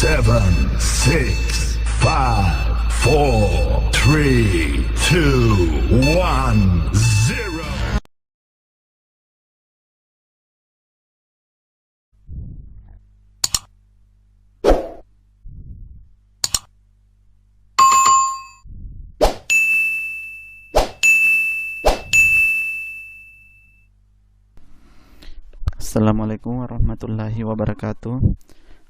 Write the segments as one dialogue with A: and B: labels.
A: 7, 6, 5, 4, 3, 2, 1, 0.
B: Assalamualaikum warahmatullahi wabarakatuh.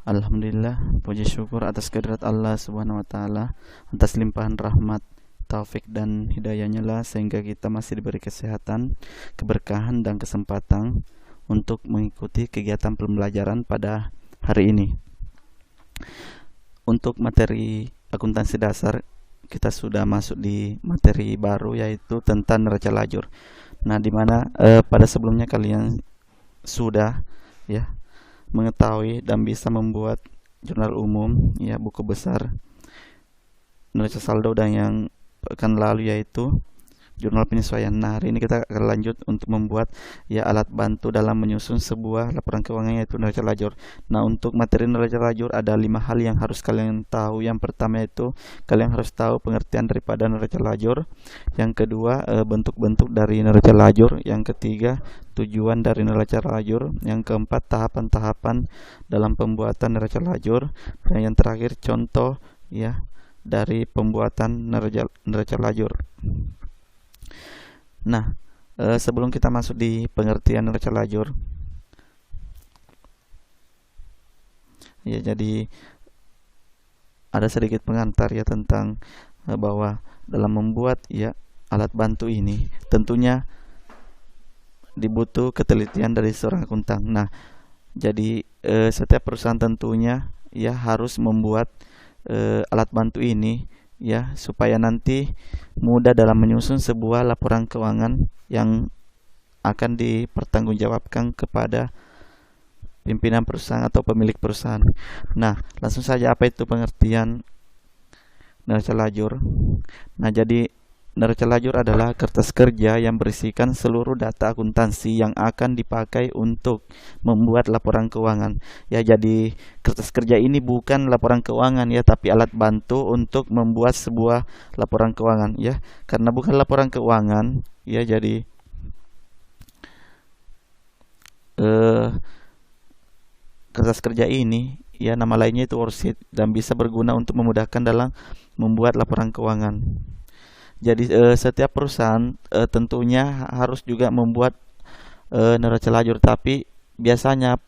B: Alhamdulillah, puji syukur atas kehadirat Allah Subhanahu wa taala, atas limpahan rahmat, taufik dan hidayahnya lah sehingga kita masih diberi kesehatan, keberkahan dan kesempatan untuk mengikuti kegiatan pembelajaran pada hari ini. Untuk materi akuntansi dasar, kita sudah masuk di materi baru yaitu tentang neraca lajur. Nah, di mana pada sebelumnya kalian sudah ya mengetahui dan bisa membuat jurnal umum ya, buku besar neraca saldo, dan yang pekan lalu yaitu jurnal penyesuaian. Nah, hari ini kita akan lanjut untuk membuat ya alat bantu dalam menyusun sebuah laporan keuangan yaitu neraca lajur. Nah, untuk materi neraca lajur ada 5 hal yang harus kalian tahu. Yang pertama itu kalian harus tahu pengertian daripada neraca lajur. Yang kedua, bentuk-bentuk dari neraca lajur. Yang ketiga, tujuan dari neraca lajur. Yang keempat, tahapan-tahapan dalam pembuatan neraca lajur. Dan yang terakhir, contoh ya dari pembuatan neraca lajur. Nah, sebelum kita masuk di pengertian neraca lajur, ya jadi ada sedikit pengantar ya tentang bahwa dalam membuat ya alat bantu ini tentunya dibutuh ketelitian dari seorang akuntan. Nah, jadi setiap perusahaan tentunya ya harus membuat alat bantu ini ya supaya nanti mudah dalam menyusun sebuah laporan keuangan yang akan dipertanggungjawabkan kepada pimpinan perusahaan atau pemilik perusahaan. Nah, langsung saja, apa itu pengertian neraca lajur? Nah, jadi neraca lajur adalah kertas kerja yang berisikan seluruh data akuntansi yang akan dipakai untuk membuat laporan keuangan. Ya, jadi kertas kerja ini bukan laporan keuangan ya, tapi alat bantu untuk membuat sebuah laporan keuangan ya. Karena bukan laporan keuangan ya, jadi kertas kerja ini ya nama lainnya itu worksheet dan bisa berguna untuk memudahkan dalam membuat laporan keuangan. Jadi setiap perusahaan tentunya harus juga membuat neraca lajur, tapi biasanya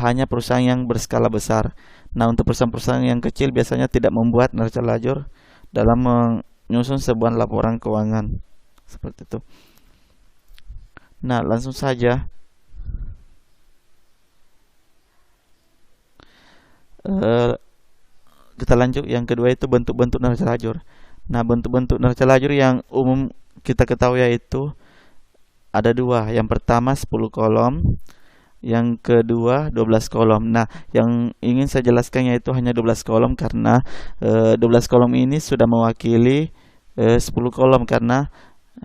B: hanya perusahaan yang berskala besar. Nah, untuk perusahaan-perusahaan yang kecil biasanya tidak membuat neraca lajur dalam menyusun sebuah laporan keuangan seperti itu. Nah, langsung saja kita lanjut. Yang kedua itu bentuk-bentuk neraca lajur. Nah, bentuk-bentuk neraca lajur yang umum kita ketahui yaitu ada 2. Yang pertama 10 kolom, yang kedua 12 kolom. Nah, yang ingin saya jelaskan yaitu hanya 12 kolom karena 12 kolom ini sudah mewakili 10 kolom karena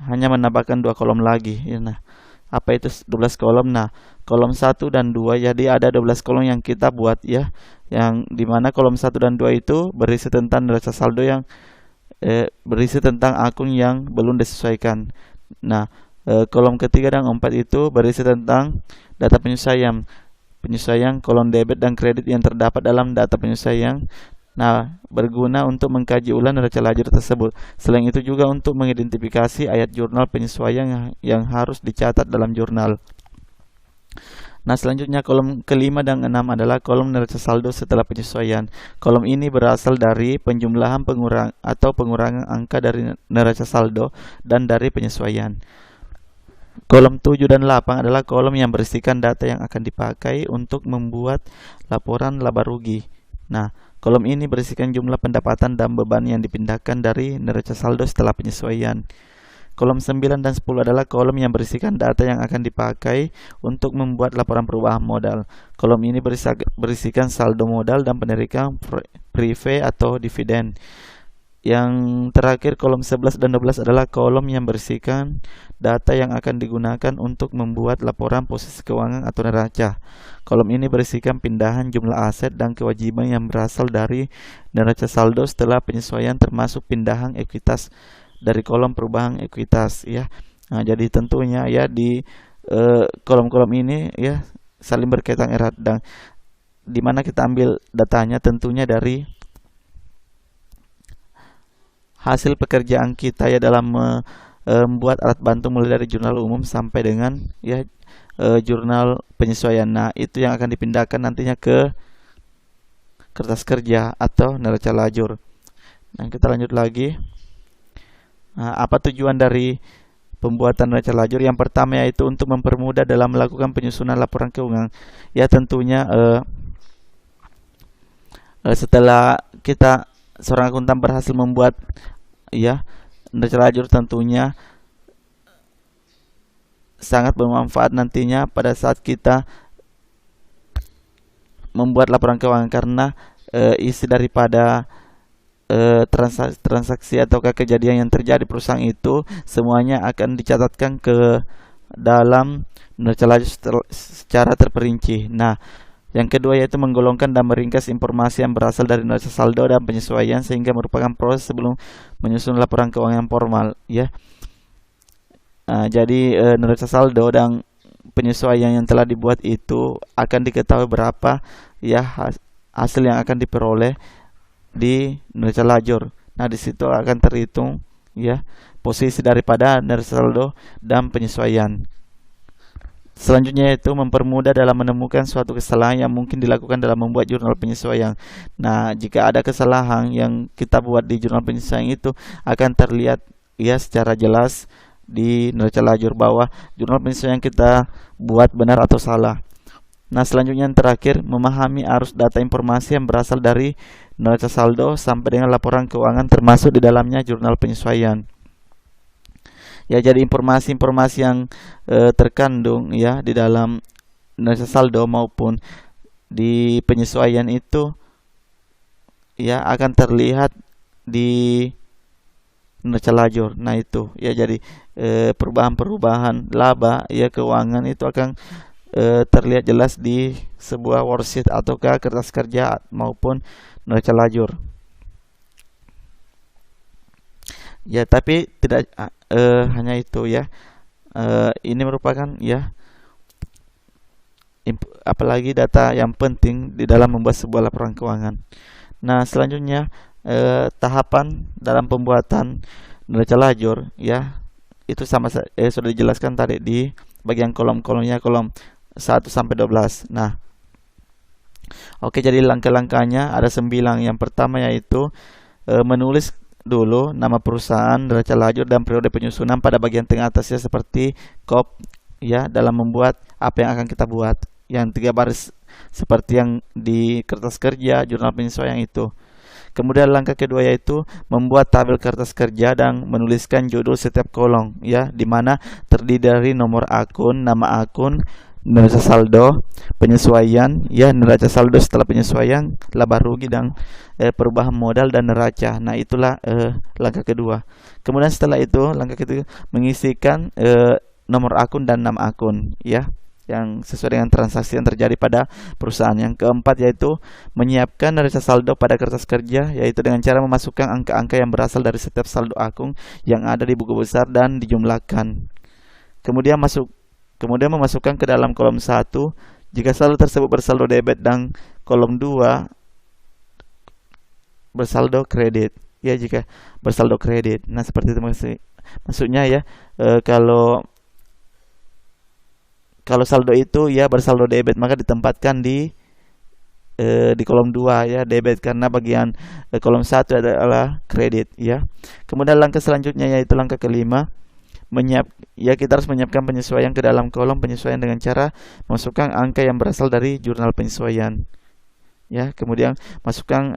B: hanya menambahkan 2 kolom lagi. Nah, apa itu 12 kolom? Nah, kolom 1 dan 2, jadi ada 12 kolom yang kita buat ya, yang dimana kolom 1 dan 2 itu berisi tentang neraca saldo yang berisi tentang akun yang belum disesuaikan. Nah, kolom ketiga dan 4 itu berisi tentang data penyesuaian kolom debit dan kredit yang terdapat dalam data penyesuaian. Nah, berguna untuk mengkaji ulang neraca lajur tersebut. Selain itu juga untuk mengidentifikasi ayat jurnal penyesuaian yang harus dicatat dalam jurnal. Nah, selanjutnya kolom kelima dan 6 adalah kolom neraca saldo setelah penyesuaian. Kolom ini berasal dari penjumlahan pengurangan angka dari neraca saldo dan dari penyesuaian. Kolom 7 dan 8 adalah kolom yang berisikan data yang akan dipakai untuk membuat laporan laba rugi. Nah, kolom ini berisikan jumlah pendapatan dan beban yang dipindahkan dari neraca saldo setelah penyesuaian. Kolom 9 dan 10 adalah kolom yang berisikan data yang akan dipakai untuk membuat laporan perubahan modal. Kolom ini berisikan saldo modal dan penerimaan prive atau dividen. Yang terakhir kolom 11 dan 12 adalah kolom yang berisikan data yang akan digunakan untuk membuat laporan posisi keuangan atau neraca. Kolom ini berisikan pindahan jumlah aset dan kewajiban yang berasal dari neraca saldo setelah penyesuaian termasuk pindahan ekuitas dari kolom perubahan ekuitas ya. Nah, jadi tentunya ya di kolom-kolom ini ya saling berkaitan erat, dan di mana kita ambil datanya tentunya dari hasil pekerjaan kita ya dalam membuat alat bantu mulai dari jurnal umum sampai dengan ya jurnal penyesuaian. Nah, itu yang akan dipindahkan nantinya ke kertas kerja atau neraca lajur. Nah, kita lanjut lagi. Nah, apa tujuan dari pembuatan neraca lajur? Yang pertama yaitu untuk mempermudah dalam melakukan penyusunan laporan keuangan. Ya tentunya setelah kita seorang akuntan berhasil membuat ya neraca lajur, tentunya sangat bermanfaat nantinya pada saat kita membuat laporan keuangan, karena isi daripada transaksi atau kejadian yang terjadi perusahaan itu semuanya akan dicatatkan ke dalam neraca lajur secara terperinci. Nah, yang kedua yaitu menggolongkan dan meringkas informasi yang berasal dari neraca saldo dan penyesuaian sehingga merupakan proses sebelum menyusun laporan keuangan formal ya. Jadi neraca saldo dan penyesuaian yang telah dibuat itu akan diketahui berapa ya hasil yang akan diperoleh di neraca lajur. Nah, di situ akan terhitung ya posisi daripada neraca saldo dan penyesuaian. Selanjutnya yaitu mempermudah dalam menemukan suatu kesalahan yang mungkin dilakukan dalam membuat jurnal penyesuaian. Nah, jika ada kesalahan yang kita buat di jurnal penyesuaian itu akan terlihat ya secara jelas di neraca lajur bahwa jurnal penyesuaian kita buat benar atau salah. Nah, selanjutnya yang terakhir, memahami arus data informasi yang berasal dari neraca saldo sampai dengan laporan keuangan termasuk di dalamnya jurnal penyesuaian. Ya, jadi informasi-informasi yang terkandung ya di dalam neraca saldo maupun di penyesuaian itu ya akan terlihat di neraca lajur. Nah, itu ya jadi perubahan-perubahan laba ya keuangan itu akan terlihat jelas di sebuah worksheet ataukah kertas kerja maupun neraca lajur. Ya, tapi tidak hanya itu ya. Ini merupakan ya apalagi data yang penting di dalam membuat sebuah laporan keuangan. Nah, selanjutnya tahapan dalam pembuatan neraca lajur ya itu sama sudah dijelaskan tadi di bagian kolom-kolomnya, kolom 1 sampai 12. Nah, oke, jadi langkah-langkahnya ada 9. Yang pertama yaitu menulis dulu nama perusahaan, neraca lajur dan periode penyusunan pada bagian tengah atasnya seperti kop ya dalam membuat apa yang akan kita buat. Yang 3 baris seperti yang di kertas kerja jurnal penyesuaian itu. Kemudian langkah kedua yaitu membuat tabel kertas kerja dan menuliskan judul setiap kolom ya, di mana terdiri dari nomor akun, nama akun, neraca saldo, penyesuaian ya, neraca saldo setelah penyesuaian, laba rugi dan perubahan modal dan neraca. Nah, itulah langkah kedua. Kemudian setelah itu langkah ketiga mengisikan nomor akun dan nama akun ya yang sesuai dengan transaksi yang terjadi pada perusahaan. Yang keempat yaitu menyiapkan neraca saldo pada kertas kerja, yaitu dengan cara memasukkan angka-angka yang berasal dari setiap saldo akun yang ada di buku besar dan dijumlahkan. Kemudian memasukkan ke dalam kolom 1 jika saldo tersebut bersaldo debit dan kolom 2 bersaldo kredit. Ya, jika bersaldo kredit. Nah, seperti itu maksudnya ya. Kalau saldo itu ya bersaldo debit, maka ditempatkan di kolom 2 ya, debit, karena bagian kolom 1 adalah kredit ya. Kemudian langkah selanjutnya yaitu langkah kelima, kita harus menyiapkan penyesuaian ke dalam kolom penyesuaian dengan cara masukkan angka yang berasal dari jurnal penyesuaian. Ya, kemudian masukkan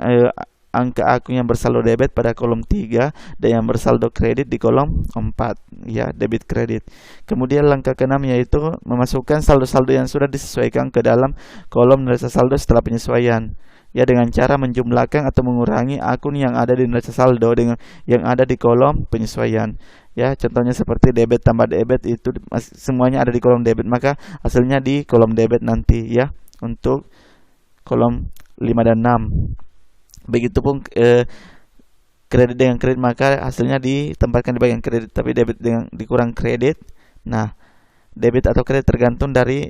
B: angka akun yang bersaldo debit pada kolom 3 dan yang bersaldo kredit di kolom 4 ya, debit kredit. Kemudian langkah keenam yaitu memasukkan saldo-saldo yang sudah disesuaikan ke dalam kolom neraca saldo setelah penyesuaian ya dengan cara menjumlahkan atau mengurangi akun yang ada di neraca saldo dengan yang ada di kolom penyesuaian. Ya, contohnya seperti debit tambah debit itu semuanya ada di kolom debit, maka hasilnya di kolom debit nanti ya untuk kolom 5 dan 6. Begitupun kredit dengan kredit, maka hasilnya ditempatkan di bagian kredit, tapi debit dengan dikurang kredit. Nah, debit atau kredit tergantung dari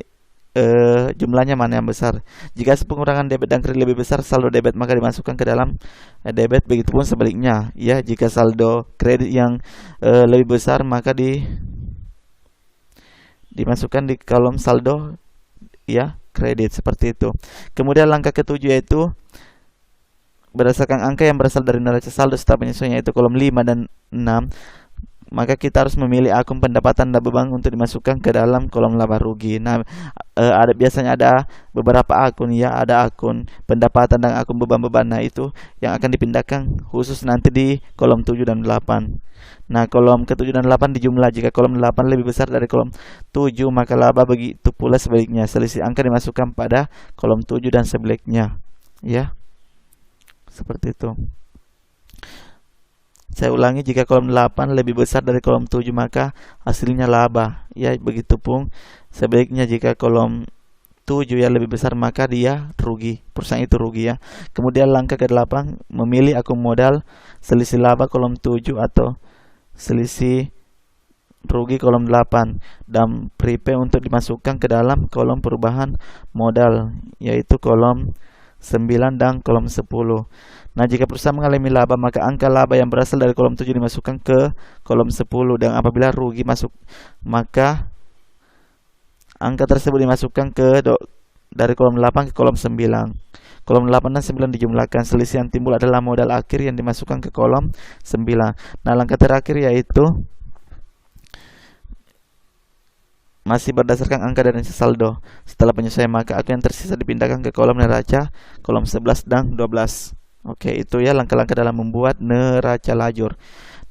B: jumlahnya mana yang besar. Jika pengurangan debit dan kredit lebih besar saldo debit, maka dimasukkan ke dalam debit. Begitupun sebaliknya ya, jika saldo kredit yang lebih besar, maka dimasukkan di kolom saldo ya kredit, seperti itu. Kemudian langkah ketujuh yaitu berdasarkan angka yang berasal dari neraca saldo setelah penyesuaian, yaitu kolom 5 dan 6, maka kita harus memilih akun pendapatan dan beban untuk dimasukkan ke dalam kolom laba rugi. Nah, biasanya ada beberapa akun ya, ada akun pendapatan dan akun beban-beban. Nah, itu yang akan dipindahkan khusus nanti di kolom 7 dan 8. Nah, kolom ke-7 dan 8 dijumlah. Jika kolom 8 lebih besar dari kolom 7, maka laba, begitu pula sebaliknya. Selisih angka dimasukkan pada kolom 7 dan sebaliknya. Ya. Seperti itu. Saya ulangi, jika kolom 8 lebih besar dari kolom 7, maka hasilnya laba. Ya, begitupun sebaliknya, jika kolom 7 ya lebih besar, maka dia rugi. Perusahaan itu rugi ya. Kemudian langkah ke-8, memilih akun modal selisih laba kolom 7 atau selisih rugi kolom 8 dan prepay untuk dimasukkan ke dalam kolom perubahan modal, yaitu kolom 9 dan kolom 10. Nah, jika perusahaan mengalami laba, maka angka laba yang berasal dari kolom 7 dimasukkan ke kolom 10, dan apabila rugi masuk, maka angka tersebut dimasukkan dari kolom 8 ke kolom 9. Kolom 8 dan 9 dijumlahkan. Selisih yang timbul adalah modal akhir yang dimasukkan ke kolom 9. Nah, langkah terakhir yaitu masih berdasarkan angka dan saldo. Setelah penyesuaian, maka akun yang tersisa dipindahkan ke kolom neraca, kolom 11 dan 12. Oke, itu ya langkah-langkah dalam membuat neraca lajur.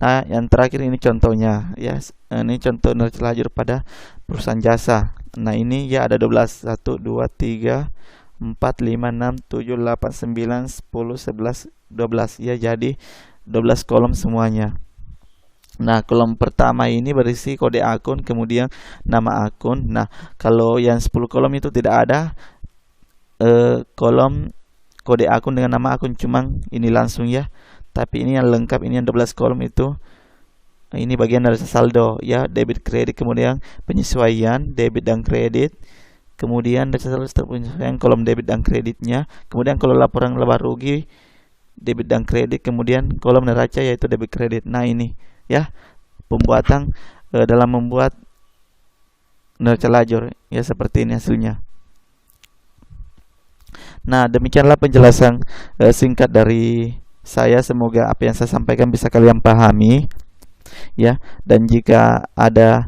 B: Nah, yang terakhir ini contohnya ya. Ini contoh neraca lajur pada perusahaan jasa. Nah, ini ya ada 12, 1, 2, 3, 4, 5, 6, 7, 8, 9, 10, 11, 12 ya, jadi 12 kolom semuanya. Nah, kolom pertama ini berisi kode akun, kemudian nama akun. Nah, kalau yang 10 kolom itu tidak ada kolom kode akun dengan nama akun, cuma ini langsung ya. Tapi ini yang lengkap, ini yang 12 kolom itu. Ini bagian dari saldo ya, debit kredit, kemudian penyesuaian debit dan kredit. Kemudian dari saldo penyesuaian kolom debit dan kreditnya. Kemudian kalau laporan laba rugi, debit dan kredit, kemudian kolom neraca yaitu debit kredit. Nah, ini ya pembuatan dalam membuat neraca lajur ya, seperti ini hasilnya. Nah, demikianlah penjelasan singkat dari saya. Semoga apa yang saya sampaikan bisa kalian pahami ya, dan jika ada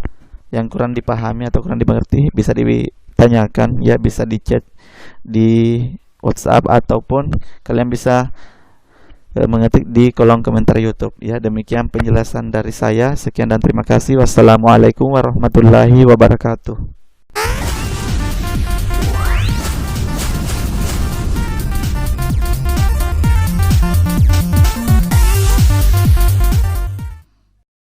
B: yang kurang dipahami atau kurang dimengerti, bisa ditanyakan ya, bisa di chat di WhatsApp, ataupun kalian bisa mengetik di kolom komentar YouTube ya. Demikian penjelasan dari saya. Sekian dan terima kasih. Wassalamualaikum warahmatullahi wabarakatuh.